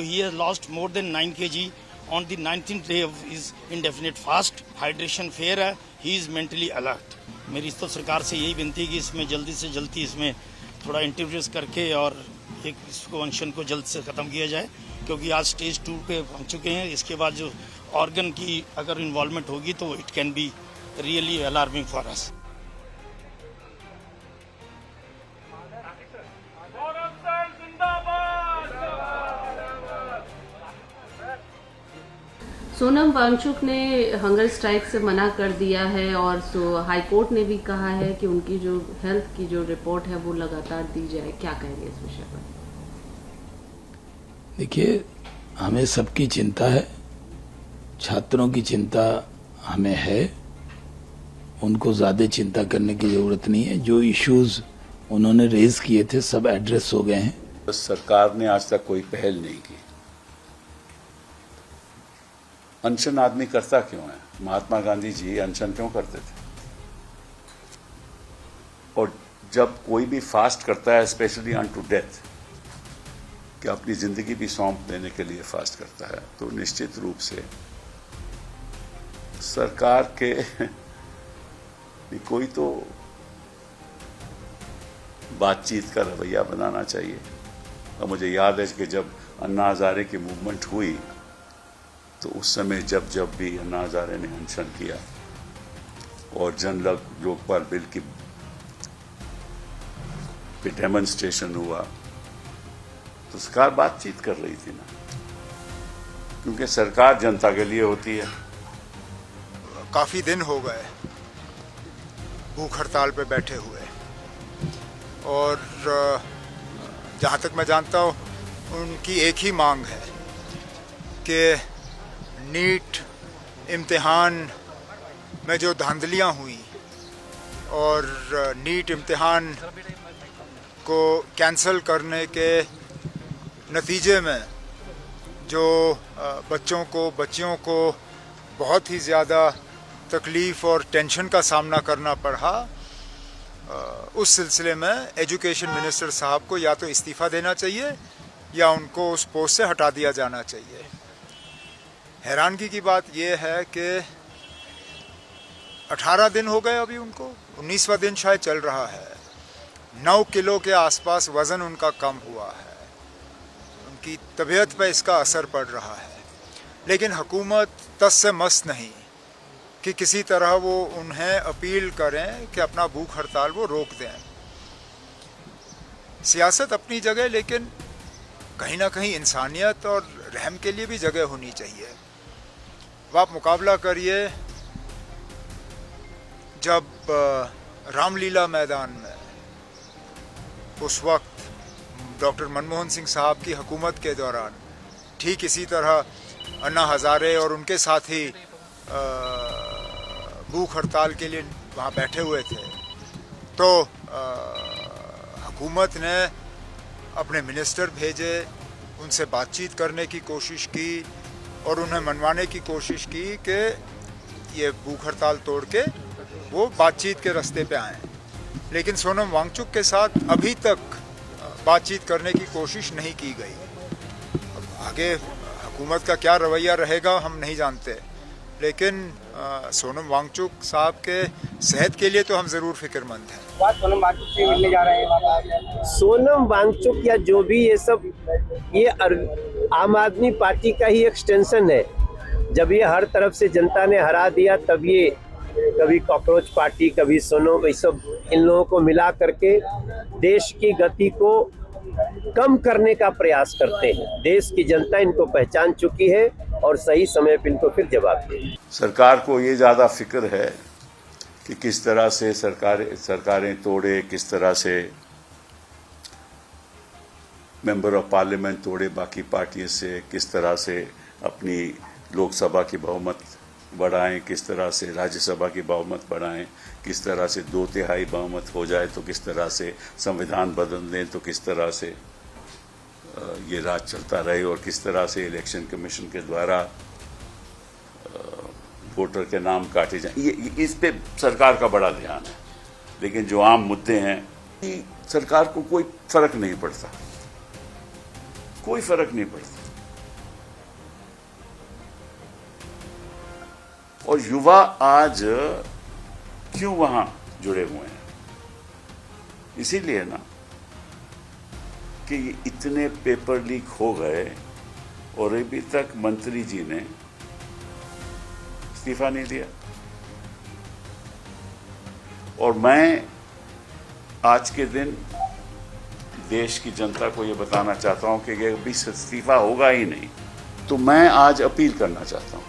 he has lost more than 9 kg on the 19th day of his indefinite fast. Hydration fair है, he is mentally alert. मेरी तो सरकार से यही विनती है कि इसमें जल्दी से जल्दी इसमें थोड़ा इंटरव्यूज करके और एक इसको अनशन को जल्द से ख़त्म किया जाए, क्योंकि आज स्टेज 2 पे पहुंच चुके हैं. इसके बाद जो ऑर्गन की अगर इन्वॉल्वमेंट होगी तो it can be really alarming for us. Sonam Wangchuk ने हंगर स्ट्राइक से मना कर दिया है और हाई कोर्ट ने भी कहा है कि उनकी जो हेल्थ की जो रिपोर्ट है वो लगातार दी जाए. क्या कहेंगे इस विषय पर? देखिए, हमें सबकी चिंता है, छात्रों की चिंता हमें है. उनको ज्यादा चिंता करने की जरूरत नहीं है. जो इश्यूज उन्होंने रेज किए थे सब एड्रेस हो गए हैं. सरकार ने आज तक कोई पहल नहीं की. अनशन आदमी करता क्यों है? महात्मा गांधी जी अनशन क्यों करते थे? और जब कोई भी फास्ट करता है, स्पेशली अन टू डेथ, कि अपनी जिंदगी भी सौंप देने के लिए फास्ट करता है, तो निश्चित रूप से सरकार के कोई तो बातचीत का रवैया बनाना चाहिए. और मुझे याद है कि जब अन्ना हजारे की मूवमेंट हुई तो उस समय जब भी अन्ना हजारे ने अनशन किया और जन लोकपाल बिल की पे डेमोन्स्ट्रेशन हुआ तो सरकार बातचीत कर रही थी ना, क्योंकि सरकार जनता के लिए होती है. काफी दिन हो गए भूख हड़ताल पे बैठे हुए और जहां तक मैं जानता हूं उनकी एक ही मांग है कि नीट इम्तिहान में जो धांधलियां हुई और नीट इम्तिहान को कैंसिल करने के नतीजे में जो बच्चियों को बहुत ही ज़्यादा तकलीफ़ और टेंशन का सामना करना पड़ा, उस सिलसिले में एजुकेशन मिनिस्टर साहब को या तो इस्तीफ़ा देना चाहिए या उनको उस पोस्ट से हटा दिया जाना चाहिए. हैरानगी की बात यह है कि 18 दिन हो गए अभी उनको, 19वां दिन शायद चल रहा है. 9 किलो के आसपास वज़न उनका कम हुआ है. उनकी तबीयत पर इसका असर पड़ रहा है. लेकिन हुकूमत तस से मस नहीं कि किसी तरह वो उन्हें अपील करें कि अपना भूख हड़ताल वो रोक दें. सियासत अपनी जगह, लेकिन कहीं ना कहीं इंसानियत और रहम के लिए भी जगह होनी चाहिए. अब आप मुकाबला करिए, जब रामलीला मैदान में उस वक्त डॉक्टर मनमोहन सिंह साहब की हुकूमत के दौरान ठीक इसी तरह अन्ना हजारे और उनके साथी भूख हड़ताल के लिए वहाँ बैठे हुए थे, तो हुकूमत ने अपने मिनिस्टर भेजे, उनसे बातचीत करने की कोशिश की और उन्हें मनवाने की कोशिश की कि ये भूख हड़ताल तोड़ के वो बातचीत के रास्ते पे आएँ. लेकिन सोनम वांगचुक के साथ अभी तक बातचीत करने की कोशिश नहीं की गई. अब आगे हुकूमत का क्या रवैया रहेगा हम नहीं जानते, लेकिन सोनम वांगचुक साहब के सेहत के लिए तो हम ज़रूर फिक्रमंद हैं. सोनम वांगचुक से मिलने जा रहे हैं. सोनम वांगचुक या जो भी ये सब, ये आम आदमी पार्टी का ही एक्सटेंशन है. जब ये हर तरफ से जनता ने हरा दिया, तब ये कभी कॉकरोच पार्टी, कभी सोनम, ये सब इन लोगों को मिला करके देश की गति को कम करने का प्रयास करते हैं. देश की जनता इनको पहचान चुकी है और सही समय पर इनको फिर जवाब देगी. सरकार को ये ज़्यादा फिक्र है कि किस तरह से सरकारें तोड़े, किस तरह से मेंबर ऑफ पार्लियामेंट तोड़े बाकी पार्टियों से, किस तरह से अपनी लोकसभा की बहुमत बढ़ाएं, किस तरह से राज्यसभा की बहुमत बढ़ाएं, किस तरह से 2/3 बहुमत हो जाए तो किस तरह से संविधान बदल दें, तो किस तरह से ये राज चलता रहे और किस तरह से इलेक्शन कमीशन के द्वारा वोटर के नाम काटे जाएं. ये इस पे सरकार का बड़ा ध्यान है. लेकिन जो आम मुद्दे हैं, सरकार को कोई फर्क नहीं पड़ता, कोई फर्क नहीं पड़ता. और युवा आज क्यों वहां जुड़े हुए हैं? इसीलिए ना कि इतने पेपर लीक हो गए और अभी तक मंत्री जी ने इस्तीफा नहीं दिया। और मैं आज के दिन देश की जनता को यह बताना चाहता हूं कि अभी इस्तीफा होगा ही नहीं, तो मैं आज अपील करना चाहता हूं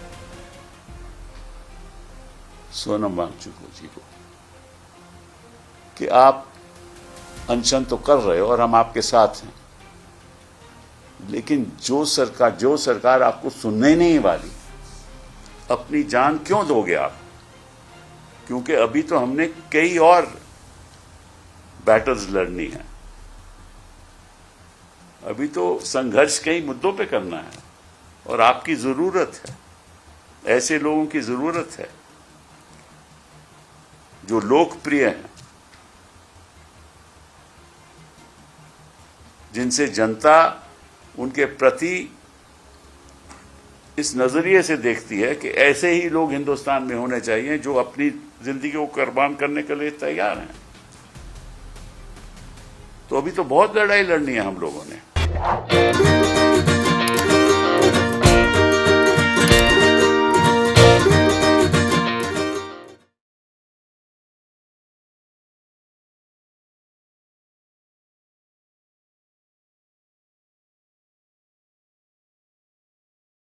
सोनम वांगचुक जी को कि आप अनशन तो कर रहे हो और हम आपके साथ हैं, लेकिन जो सरकार आपको सुनने नहीं वाली, अपनी जान क्यों दोगे आप? क्योंकि अभी तो हमने कई और बैटल्स लड़नी है, अभी तो संघर्ष कई मुद्दों पे करना है और आपकी जरूरत है, ऐसे लोगों की जरूरत है जो लोकप्रिय हैं, जिनसे जनता उनके प्रति इस नजरिए से देखती है कि ऐसे ही लोग हिंदुस्तान में होने चाहिए जो अपनी जिंदगी को कुर्बान करने के लिए तैयार हैं। तो अभी तो बहुत लड़ाई लड़नी है हम लोगों ने।